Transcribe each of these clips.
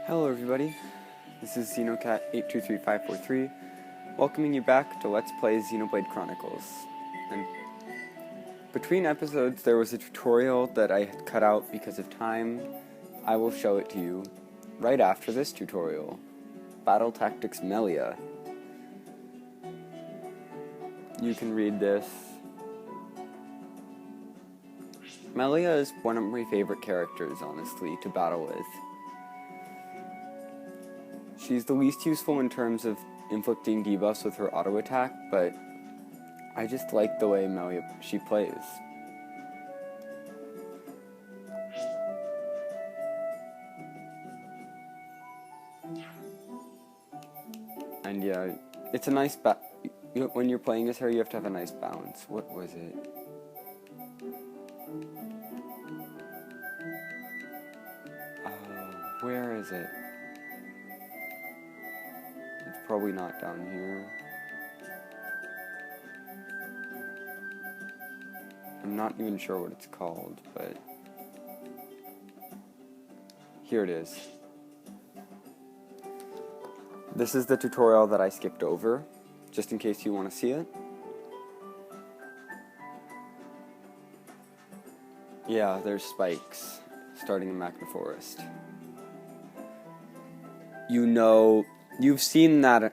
Hello everybody, this is Xenocat823543, welcoming you back to Let's Play Xenoblade Chronicles. And between episodes there was a tutorial that I had cut out because of time. I will show it to you right after this tutorial. Battle Tactics Melia. You can read this. Melia is one of my favorite characters, honestly, to battle with. She's the least useful in terms of inflicting debuffs with her auto attack, but I just like the way she plays. And yeah, it's a nice when you're playing as her, you have to have a nice balance. What was it? Where is it? It's probably not down here. I'm not even sure what it's called, but here it is. This is the tutorial that I skipped over, just in case you want to see it. Yeah, there's spikes starting in Magna Forest. You've seen that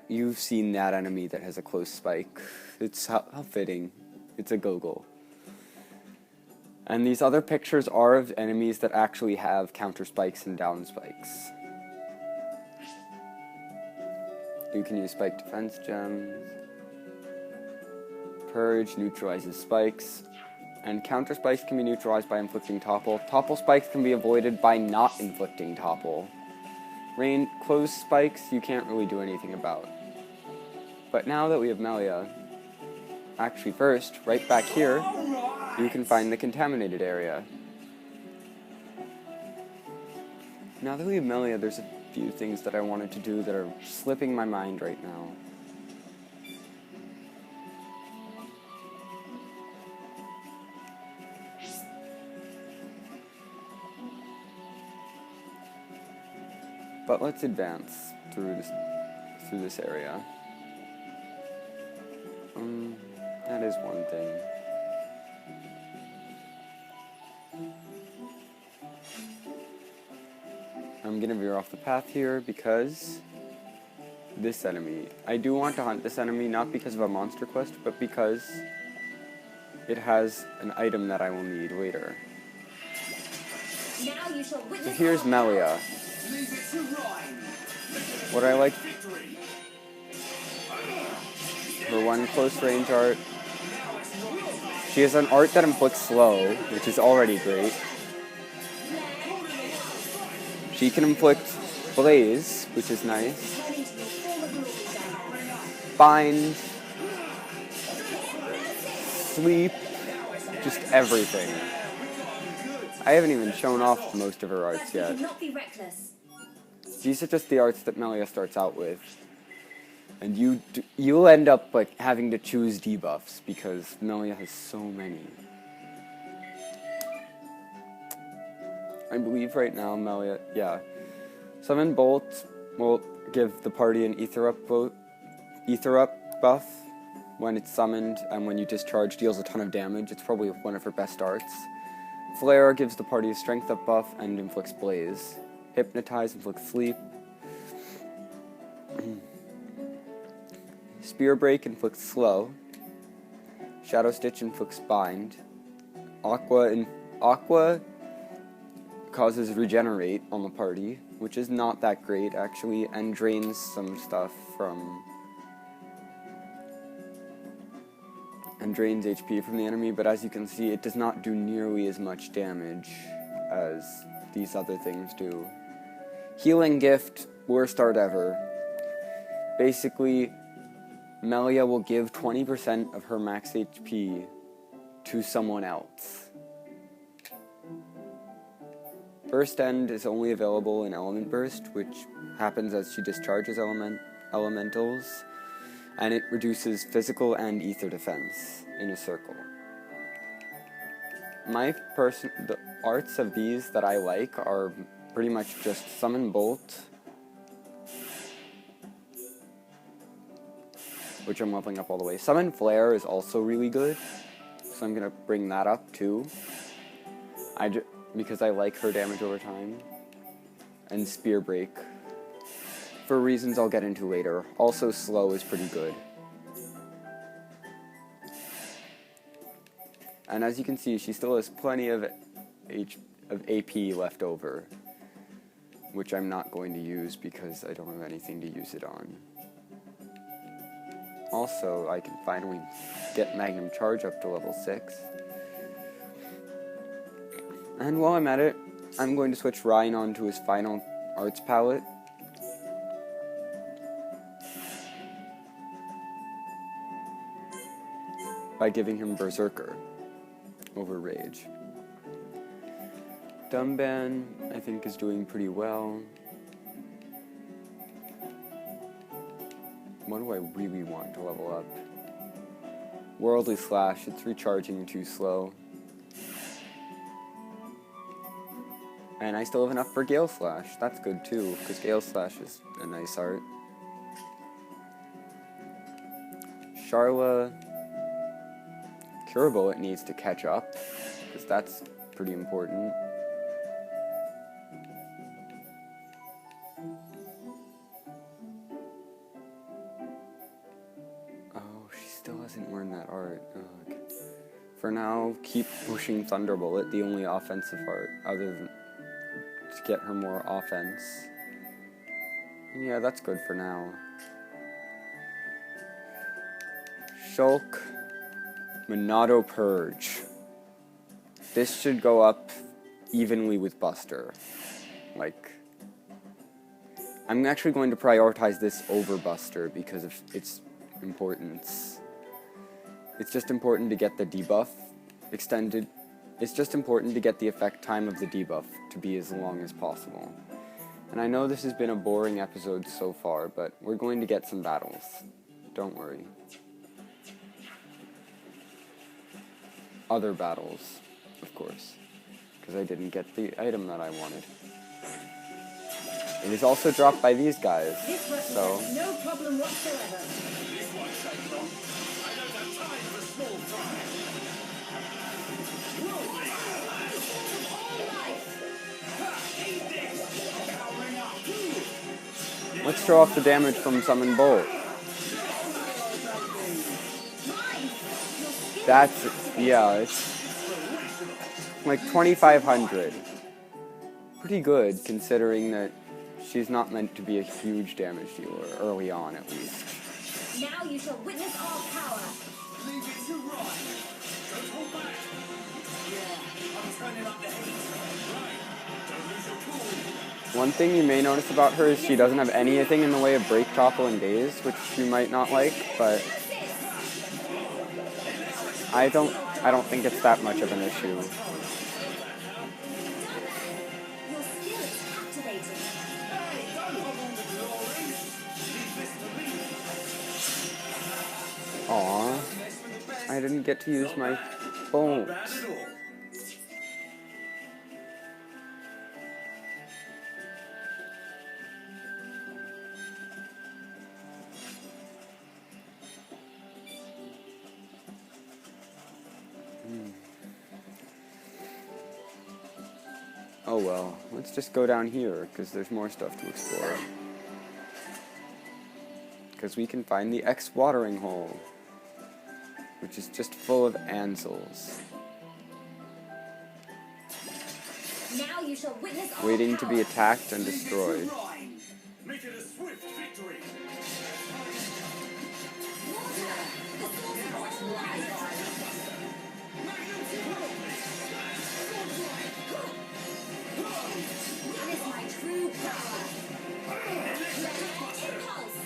enemy that has a close spike. It's how fitting. It's a Gogol. And these other pictures are of enemies that actually have counter spikes and down spikes. You can use spike defense gems. Purge neutralizes spikes. And counter spikes can be neutralized by inflicting topple. Topple spikes can be avoided by not inflicting topple. Closed spikes you can't really do anything about. But now that we have Melia, actually first, right back here, you can find the contaminated area. Now that we have Melia, there's a few things that I wanted to do that are slipping my mind right now. But let's advance through this area. That is one thing. I'm gonna veer off the path here because this enemy. I do want to hunt this enemy not because of a monster quest, but because it has an item that I will need later. Now you shall witness. So here's Melia. What I like, her one close range art. She has an art that inflicts slow, which is already great. She can inflict blaze, which is nice. Bind, sleep, just everything. I haven't even shown off most of her arts yet. These are just the arts that Melia starts out with. And you'll end up like having to choose debuffs because Melia has so many. I believe right now Melia, yeah. Summon Bolt will give the party an Ether Up buff when it's summoned, and when you discharge deals a ton of damage. It's probably one of her best arts. Flare gives the party a Strength Up buff and inflicts Blaze. Hypnotize inflicts Sleep. Spear Break inflicts Slow. Shadow Stitch inflicts Bind. Aqua causes Regenerate on the party, which is not that great actually, and drains some stuff from... and drains HP from the enemy, but as you can see, it does not do nearly as much damage as these other things do. Healing Gift, worst art ever. Basically, Melia will give 20% of her max HP to someone else. Burst End is only available in Element Burst, which happens as she discharges elementals, and it reduces physical and ether defense in a circle. The arts of these that I like are pretty much just Summon Bolt, which I'm leveling up all the way. Summon Flare is also really good, so I'm going to bring that up too. Because I like her damage over time. And Spear Break, for reasons I'll get into later. Also, Slow is pretty good. And as you can see, she still has plenty of AP left over, which I'm not going to use because I don't have anything to use it on. Also, I can finally get Magnum Charge up to level 6. And while I'm at it, I'm going to switch Ryan on to his final arts palette. By giving him Berserker over Rage. Dumban, I think, is doing pretty well. What do I really want to level up? Worldly Slash, it's recharging too slow. And I still have enough for Gale Slash. That's good too, because Gale Slash is a nice art. Charla, Cure Bullet needs to catch up, because that's pretty important. Oh, she still hasn't learned that art. Ugh. For now, keep pushing Thunderbolt, the only offensive art, other than to get her more offense. Yeah, that's good for now. Shulk, Monado Purge. This should go up evenly with Buster. Like, I'm actually going to prioritize this over Buster because of its importance. It's just important to get the debuff extended. It's just important to get the effect time of the debuff to be as long as possible. And I know this has been a boring episode so far, but we're going to get some battles. Don't worry. Other battles, of course, because I didn't get the item that I wanted. It is also dropped by these guys, so... No problem whatsoever. Let's show off the damage from Summon Bolt. That's, yeah, it's like 2,500. Pretty good, considering that she's not meant to be a huge damage dealer, early on at least. Now you shall witness our power. Leave it to Ryan. Don't hold back. Yeah, I'm turning up the heat. Right. Don't lose your cool. One thing you may notice about her is she doesn't have anything in the way of break, topple, and daze, which you might not like, but I don't think it's that much of an issue. Your skill is captivating. Hey, don't hold on to glory. Leave this to me. Aw, I didn't get to use my bolt. Bad at all. Oh well, let's just go down here, because there's more stuff to explore. Because we can find the X watering hole, which is just full of Ansels, Now you shall witness our waiting to be power. attacked and destroyed. Ryan. Make it a swift victory. Water, the source of all life. Witness my true power. Impulse.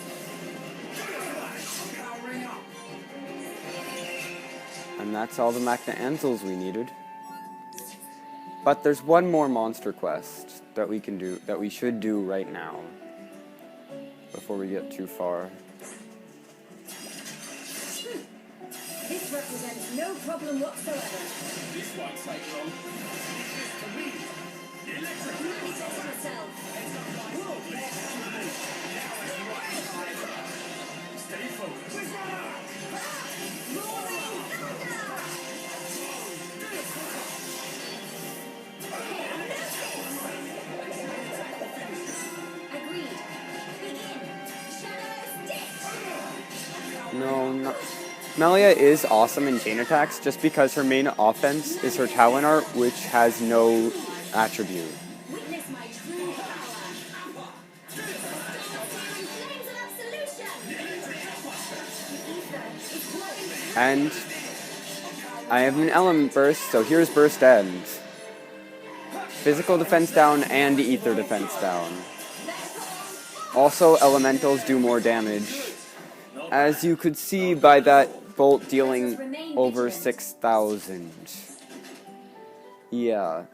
Powering up. And that's all the Magna Ansels we needed. But there's one more monster quest that we can do, that we should do right now, before we get too far. This represents no problem whatsoever. This won't take long. Leave this to me. Electric. Manifest yourself. Stay focused. No, no. Melia is awesome in chain attacks just because her main offense is her talent art, which has no attribute. Witness my true power. Flames of absolution. Ether is flowing. And I have an element burst, so here's burst ends. Physical defense down and ether defense down. Also, elementals do more damage, as you could see by that bolt dealing over 6,000. Yeah.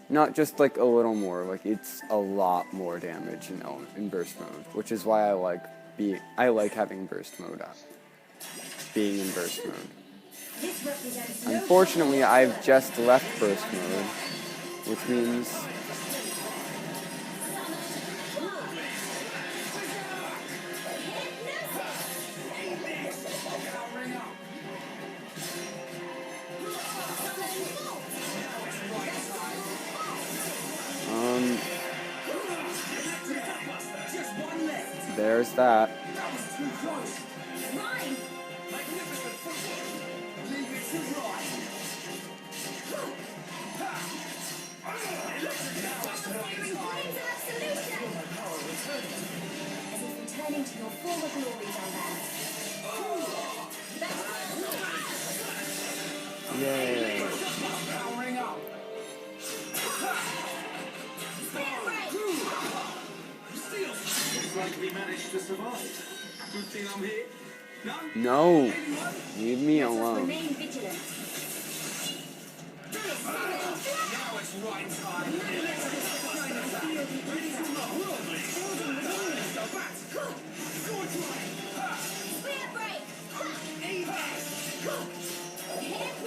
Not just like a little more, like it's a lot more damage in burst mode, which is why I like having burst mode up. Being in burst mode. This represents no Unfortunately, I've just left burst mode, which means there's that. mine. Flames of absolution. As if returning to your former glory down there. Yay. Powering up. Looks like we managed to survive. Good thing I'm here. No? No, leave me alone. Remain vigilant. Now it's right time. Ready to roll. Let's go back. Good line. Spear break. Hypnosis. Shadow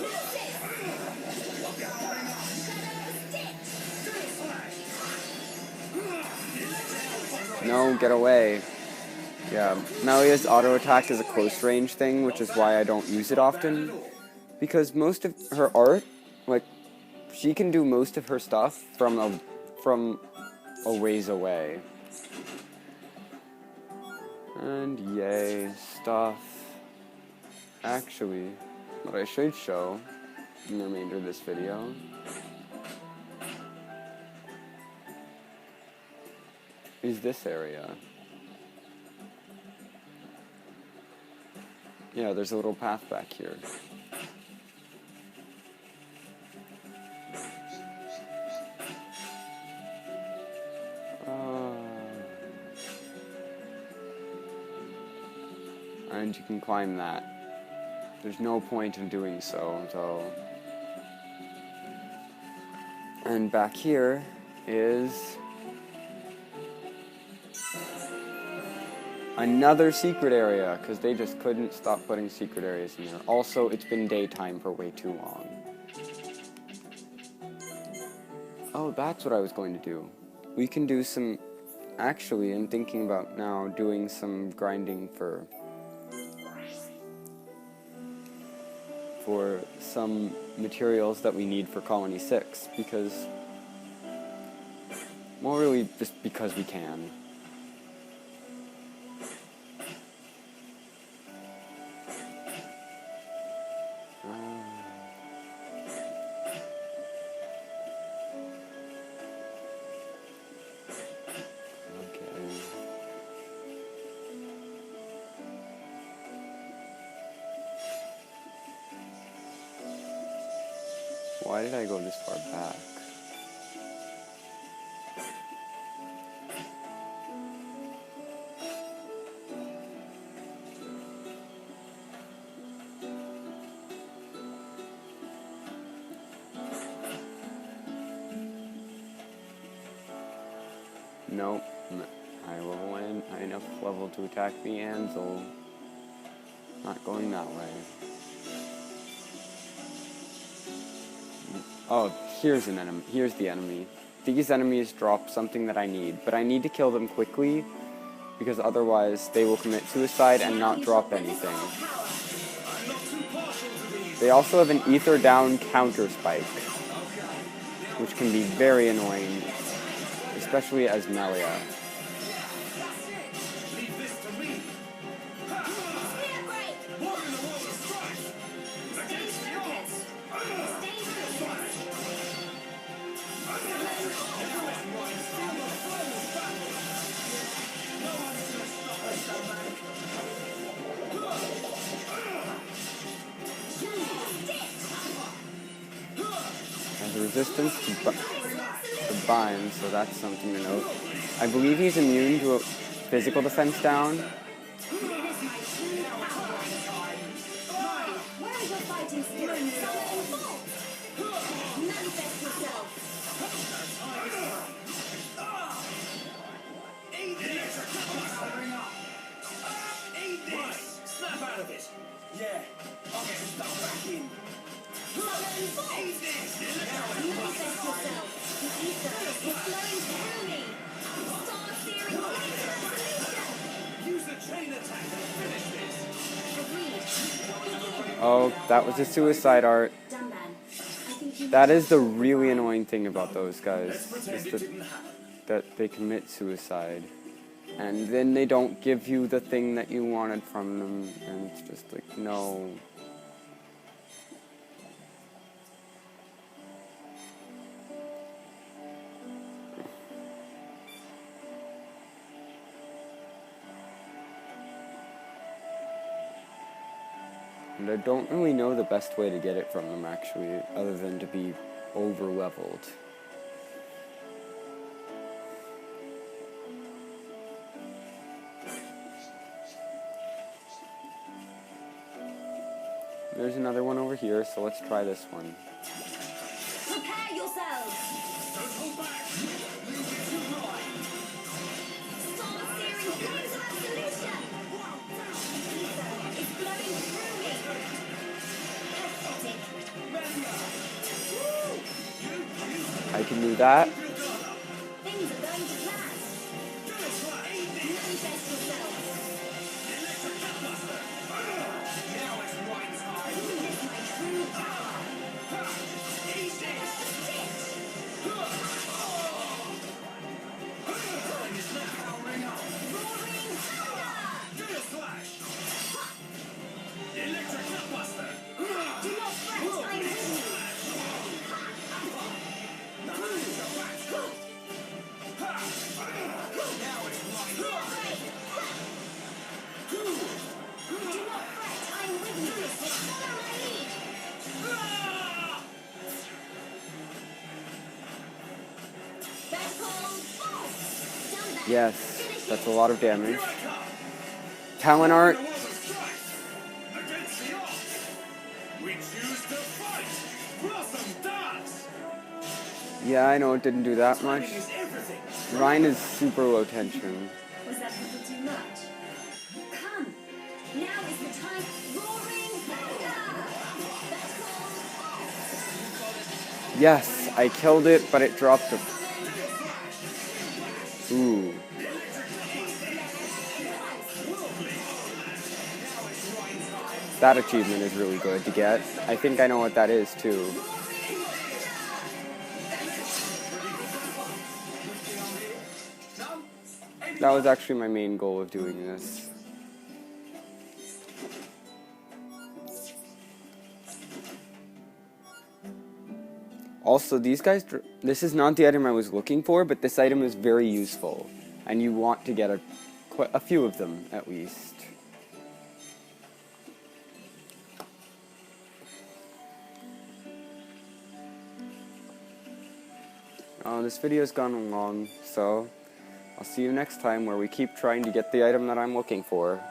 stitch. No, get away. Yeah, Melia's auto attack is a close range thing, which is why I don't use it often. Because most of her art, like, she can do most of her stuff from a ways away. And yay, stuff. Actually, what I should show in the remainder of this video is this area. Yeah, there's a little path back here. And you can climb that. There's no point in doing so. And back here is another secret area, because they just couldn't stop putting secret areas in here. Also, it's been daytime for way too long. Oh, that's what I was going to do. We can do some... Actually, I'm thinking about now doing some grinding for some materials that we need for Colony 6, because... Well, really, just because we can. Why did I go this far back? Nope. High level and high enough level to attack the Ansel. Not going that way. Oh, here's an enemy. Here's the enemy. These enemies drop something that I need, but I need to kill them quickly, because otherwise they will commit suicide and not drop anything. They also have an ether down counter spike, which can be very annoying, especially as Melia. Leave this to resistance to bind, so that's something to note. I believe he's immune to a physical defense down. Where is your fighting spirit? Summon bolt! Manifest yourself! Eat this! Eat this! Snap out of it! Yeah, I'll get stuck back in. Summon bolt! Eat this! Manifest yourself! The ether is flowing through me! Star-searing blades of absolution! Use a chain attack to finish this! Agreed. Oh, that was a suicide art. Done, man. I think you That is the really annoying thing about those guys, Let's pretend is it didn't happen. that they commit suicide. And then they don't give you the thing that you wanted from them, and it's just like, no. And I don't really know the best way to get it from them, actually, other than to be over-leveled. There's another one over here, so let's try this one. prepare yourselves! Don't hold back! Leave it to ride! Star-searing blades of absolution! Ether is flowing through me! Pathetic! Melia! I can do that. Things are going to plan! Manifest yourselves! Now it's right time! Witness my true power! Eat this! Time is now powering up! Roaring thunder! Gale Slash! Electric Blockbuster! Do not fret, I'm with you! Now it's right! Do not fret, I'm with you! Follow my lead! Vertical bolt! Done that! Yes, Finish that's it. a lot of damage. Here I come! Talent art. There was a strike! Against the odds! We choose to fight! Blossom dance! Yeah, I know it didn't do that much. Timing is everything! Rhine is super low tension. Was that a little too much? Come! Now is the time! Roaring thunder! Vertical bolt! Yes, I killed it, but it dropped a... Ooh. That achievement is really good to get. I think I know what that is, too. That was actually my main goal of doing this. Also, these guys, this is not the item I was looking for, but this item is very useful. And you want to get a few of them, at least. This video's gone long, so I'll see you next time where we keep trying to get the item that I'm looking for.